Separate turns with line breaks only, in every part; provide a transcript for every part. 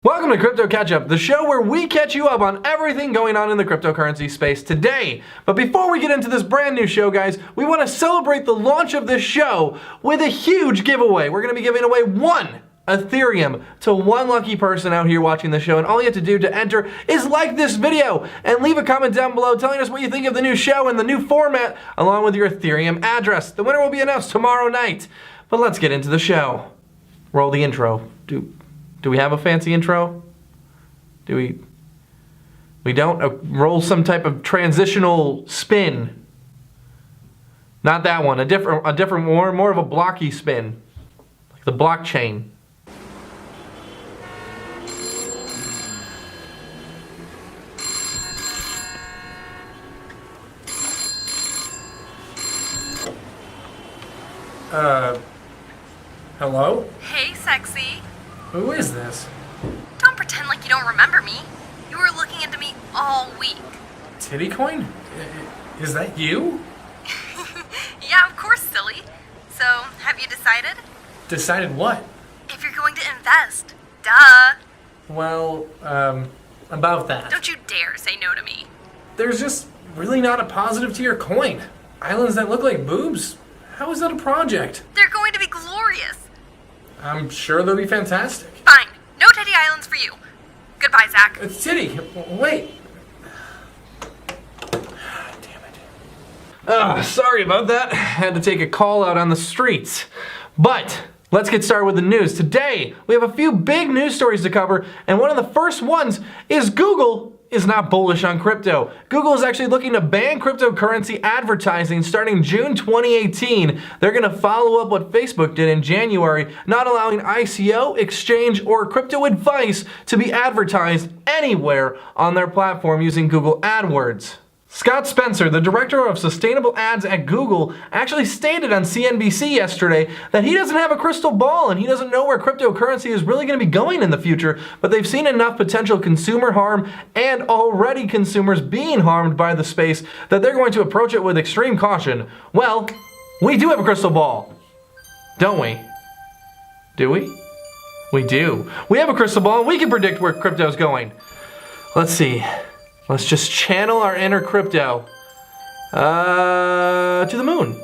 Welcome to Crypto Catch Up, the show where we catch you up on everything going on in the cryptocurrency space today. But before we get into this brand new show, guys, we want to celebrate the launch of this show with a huge giveaway. We're going to be giving away one Ethereum to one lucky person out here watching the show, and all you have to do to enter is like this video and leave a comment down below telling us what you think of the new show and the new format, along with your Ethereum address. The winner will be announced tomorrow night. But let's get into the show. Roll the intro. Do we have a fancy intro? Do we don't? Roll some type of transitional spin. Not that one. A different more of a blocky spin. Like the blockchain. Hello?
Hey, sexy.
Who is this?
Don't pretend like you don't remember me. You were looking into me all week.
Tittycoin? Is that you?
Yeah, of course, silly. So, have you decided?
Decided what?
If you're going to invest. Duh.
Well, about that.
Don't you dare say no to me.
There's just really not a positive to your coin. Islands that look like boobs? How is that a project?
They're going to be glorious.
I'm sure they'll be fantastic.
Fine. No Teddy Islands for you. Goodbye, Zach.
It's Titty. Wait. Damn it. Sorry about that. Had to take a call out on the streets. But let's get started with the news. Today, we have a few big news stories to cover, and one of the first ones is Google is not bullish on crypto. Google is actually looking to ban cryptocurrency advertising starting June 2018. They're going to follow up what Facebook did in January, not allowing ICO, exchange, or crypto advice to be advertised anywhere on their platform using Google AdWords. Scott Spencer, the director of sustainable ads at Google, actually stated on CNBC yesterday that he doesn't have a crystal ball and he doesn't know where cryptocurrency is really going to be going in the future, but they've seen enough potential consumer harm and already consumers being harmed by the space that they're going to approach it with extreme caution. Well, we do have a crystal ball, don't we? Do we? We do. We have a crystal ball and we can predict where crypto's going. Let's see. Let's just channel our inner crypto to the moon.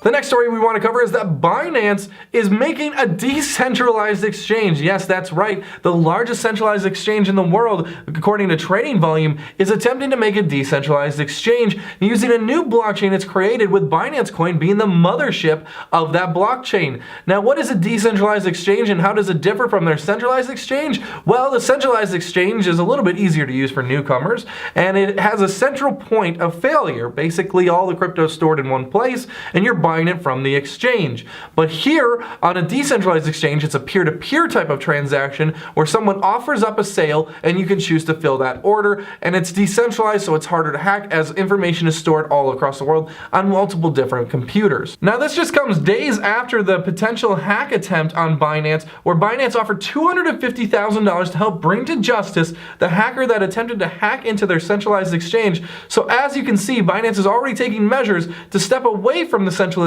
The next story we want to cover is that Binance is making a decentralized exchange. Yes, that's right. The largest centralized exchange in the world, according to trading volume, is attempting to make a decentralized exchange using a new blockchain it's created, with Binance Coin being the mothership of that blockchain. Now, what is a decentralized exchange and how does it differ from their centralized exchange? Well, the centralized exchange is a little bit easier to use for newcomers, and it has a central point of failure. Basically, all the crypto is stored in one place, and you're buying it from the exchange. But here, on a decentralized exchange, it's a peer-to-peer type of transaction where someone offers up a sale and you can choose to fill that order, and it's decentralized, so it's harder to hack as information is stored all across the world on multiple different computers. Now, this just comes days after the potential hack attempt on Binance, where Binance offered $250,000 to help bring to justice the hacker that attempted to hack into their centralized exchange. So as you can see, Binance is already taking measures to step away from the centralization,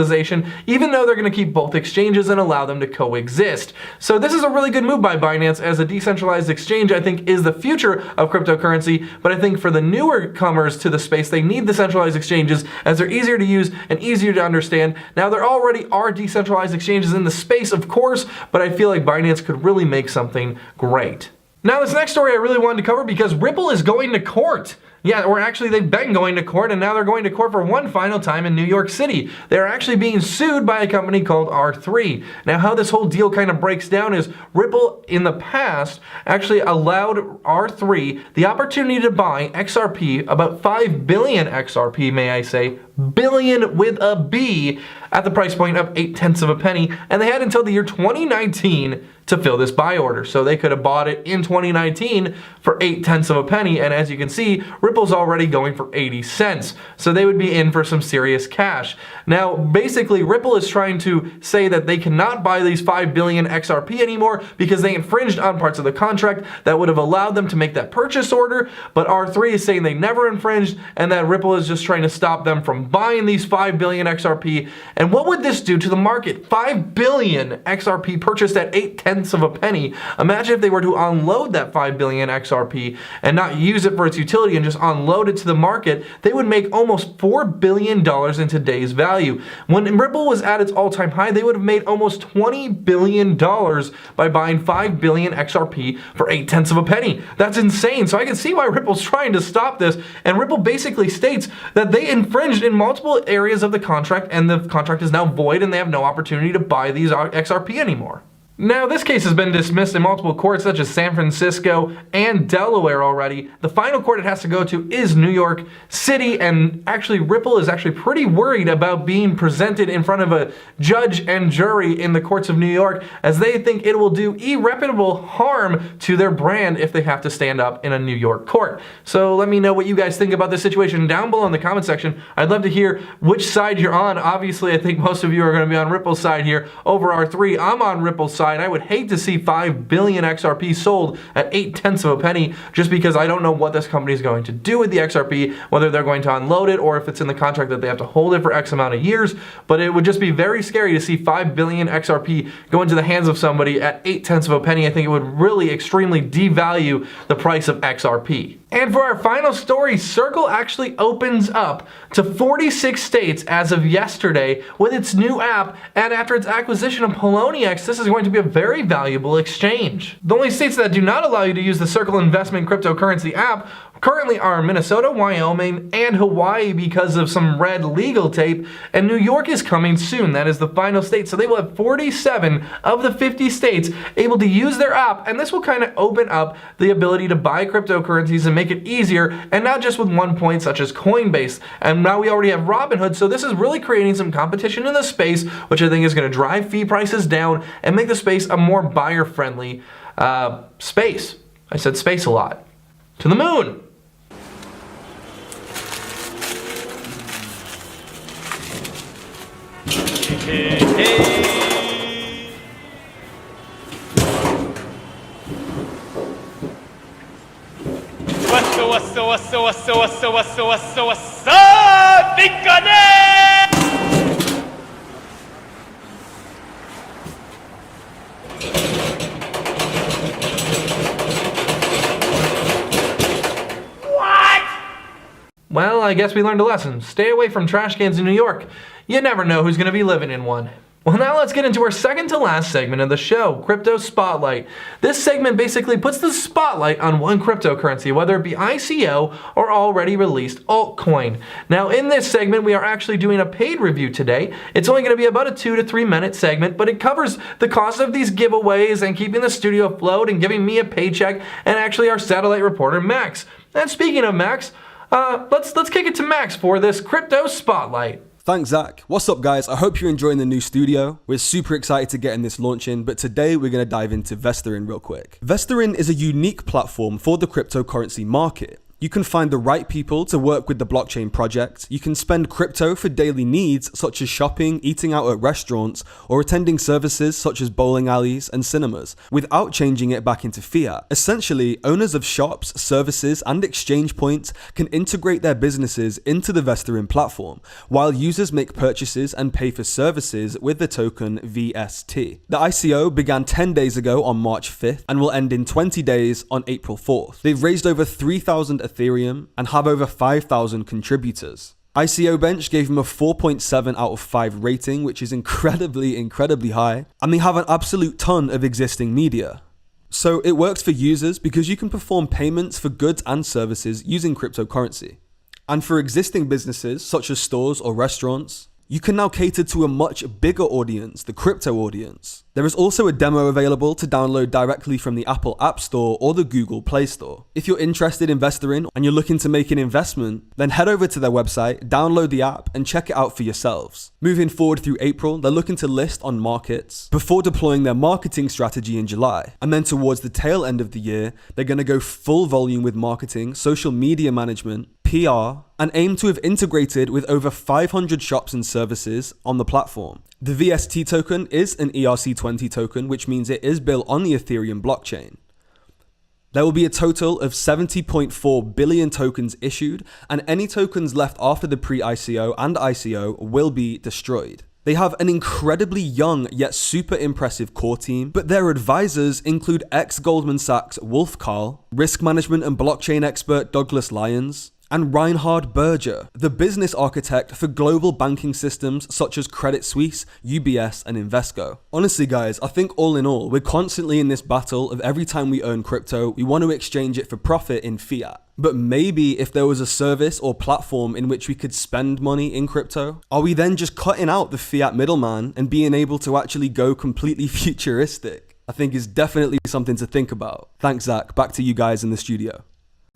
even though they're going to keep both exchanges and allow them to coexist. So this is a really good move by Binance, as a decentralized exchange, I think, is the future of cryptocurrency. But I think for the newer comers to the space, they need the centralized exchanges as they're easier to use and easier to understand. Now, there already are decentralized exchanges in the space, of course, but I feel like Binance could really make something great. Now, this next story I really wanted to cover because Ripple is going to court. Yeah, or actually they've been going to court, and now they're going to court for one final time in New York City. They're actually being sued by a company called R3. Now, how this whole deal kind of breaks down is Ripple in the past actually allowed R3 the opportunity to buy XRP, about 5 billion XRP, may I say, billion with a B, at the price point of 0.8 of a penny, and they had until the year 2019 to fill this buy order. So they could have bought it in 2019 for 0.8 of a penny, and as you can see, Ripple's already going for 80 cents. So they would be in for some serious cash. Now, basically, Ripple is trying to say that they cannot buy these 5 billion XRP anymore because they infringed on parts of the contract that would have allowed them to make that purchase order. But R3 is saying they never infringed and that Ripple is just trying to stop them from buying these 5 billion XRP. And what would this do to the market? 5 billion XRP purchased at 8/10 of a penny. Imagine if they were to unload that 5 billion XRP and not use it for its utility and just unload it to the market. They would make almost $4 billion in today's value. When Ripple was at its all-time high, they would have made almost $20 billion by buying 5 billion XRP for 8/10 of a penny. That's insane. So I can see why Ripple's trying to stop this. And Ripple basically states that they infringed in multiple areas of the contract and the contract is now void and they have no opportunity to buy these XRP anymore. Now, this case has been dismissed in multiple courts such as San Francisco and Delaware already. The final court it has to go to is New York City, and actually Ripple is actually pretty worried about being presented in front of a judge and jury in the courts of New York, as they think it will do irreparable harm to their brand if they have to stand up in a New York court. So let me know what you guys think about this situation down below in the comment section. I'd love to hear which side you're on. Obviously, I think most of you are going to be on Ripple's side here over R3. I'm on Ripple's side. I would hate to see 5 billion XRP sold at 8/10 of a penny just because I don't know what this company is going to do with the XRP, whether they're going to unload it or if it's in the contract that they have to hold it for X amount of years. But it would just be very scary to see 5 billion XRP go into the hands of somebody at 8/10 of a penny. I think it would really extremely devalue the price of XRP. And for our final story, Circle actually opens up to 46 states as of yesterday with its new app, and after its acquisition of Poloniex, this is going to be a very valuable exchange. The only states that do not allow you to use the Circle investment cryptocurrency app currently are Minnesota, Wyoming, and Hawaii because of some red legal tape, and New York is coming soon. That is the final state. So they will have 47 of the 50 states able to use their app, and this will kind of open up the ability to buy cryptocurrencies and make it easier, and not just with one point such as Coinbase. And now we already have Robinhood, so this is really creating some competition in the space, which I think is going to drive fee prices down and make the space a more buyer-friendly space. I said space a lot. To the moon!
Hey, hey. What's up, big gunner? What?
Well, I guess we learned a lesson. Stay away from trash cans in New York. You never know who's going to be living in one. Well, now let's get into our second to last segment of the show, Crypto Spotlight. This segment basically puts the spotlight on one cryptocurrency, whether it be ICO or already released altcoin. Now, in this segment, we are actually doing a paid review today. It's only going to be about a 2 to 3 minute segment, but it covers the cost of these giveaways and keeping the studio afloat and giving me a paycheck, and actually our satellite reporter, Max. And speaking of Max, let's kick it to Max for this Crypto Spotlight.
Thanks, Zach. What's up, guys? I hope you're enjoying the new studio. We're super excited to get this launching, but today we're going to dive into Vestarin real quick. Vestarin is a unique platform for the cryptocurrency market. You can find the right people to work with the blockchain project. You can spend crypto for daily needs such as shopping, eating out at restaurants, or attending services such as bowling alleys and cinemas without changing it back into fiat. Essentially, owners of shops, services, and exchange points can integrate their businesses into the Vestarin platform, while users make purchases and pay for services with the token VST. The ICO began 10 days ago on March 5th and will end in 20 days on April 4th. They've raised over 3,000 Ethereum and have over 5,000 contributors. ICO Bench gave them a 4.7 out of 5 rating, which is incredibly high, and they have an absolute ton of existing media. So it works for users because you can perform payments for goods and services using cryptocurrency. And for existing businesses such as stores or restaurants, you can now cater to a much bigger audience, the crypto audience. There is also a demo available to download directly from the Apple App Store or the Google Play Store. If you're interested in Vestorin and you're looking to make an investment, then head over to their website, download the app, and check it out for yourselves. Moving forward through April, they're looking to list on markets before deploying their marketing strategy in July. And then towards the tail end of the year, they're going to go full volume with marketing, social media management, PR, and aim to have integrated with over 500 shops and services on the platform. The VST token is an ERC20 token, which means it is built on the Ethereum blockchain. There will be a total of 70.4 billion tokens issued, and any tokens left after the pre-ICO and ICO will be destroyed. They have an incredibly young yet super impressive core team, but their advisors include ex-Goldman Sachs Wolf Carl, risk management and blockchain expert Douglas Lyons, and Reinhard Berger, the business architect for global banking systems such as Credit Suisse, UBS, and Invesco. Honestly guys, I think all in all, we're constantly in this battle of every time we earn crypto, we want to exchange it for profit in fiat. But maybe if there was a service or platform in which we could spend money in crypto, are we then just cutting out the fiat middleman and being able to actually go completely futuristic? I think is definitely something to think about. Thanks, Zach. Back to you guys in the studio.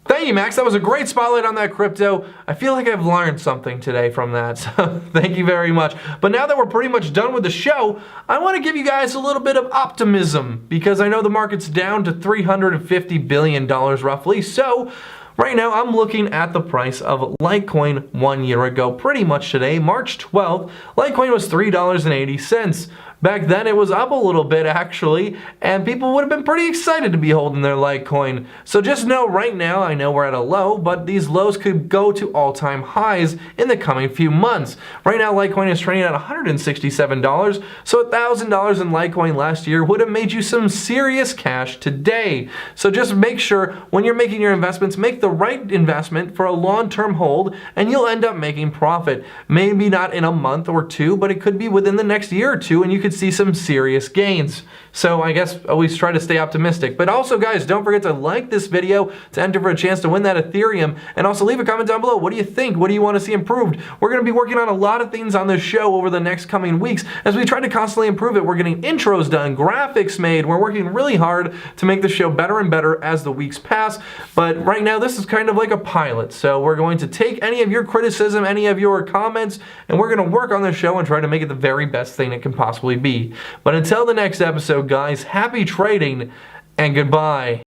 Thank you, Max. That was a great spotlight on that crypto. I feel like I've learned something today from that, so thank you very much. But now that we're pretty much done with the show, I want to give you guys a little bit of optimism because I know the market's down to $350 billion roughly, so right now I'm looking at the price of Litecoin 1 year ago, pretty much today, March 12th, Litecoin was $3.80. Back then it was up a little bit actually, and people would have been pretty excited to be holding their Litecoin. So just know right now, I know we're at a low, but these lows could go to all-time highs in the coming few months. Right now Litecoin is trading at $167, so $1,000 in Litecoin last year would have made you some serious cash today. So just make sure when you're making your investments, make the right investment for a long-term hold, and you'll end up making profit. Maybe not in a month or two, but it could be within the next year or two, and you could see some serious gains. So I guess always try to stay optimistic. But also guys, don't forget to like this video to enter for a chance to win that Ethereum, and also leave a comment down below. What do you think? What do you want to see improved? We're going to be working on a lot of things on this show over the next coming weeks as we try to constantly improve it. We're getting intros done, graphics made. We're working really hard to make the show better and better as the weeks pass. But right now this is kind of like a pilot. So we're going to take any of your criticism, any of your comments, and we're going to work on the show and try to make it the very best thing it can possibly be. But until the next episode, guys, happy trading and goodbye.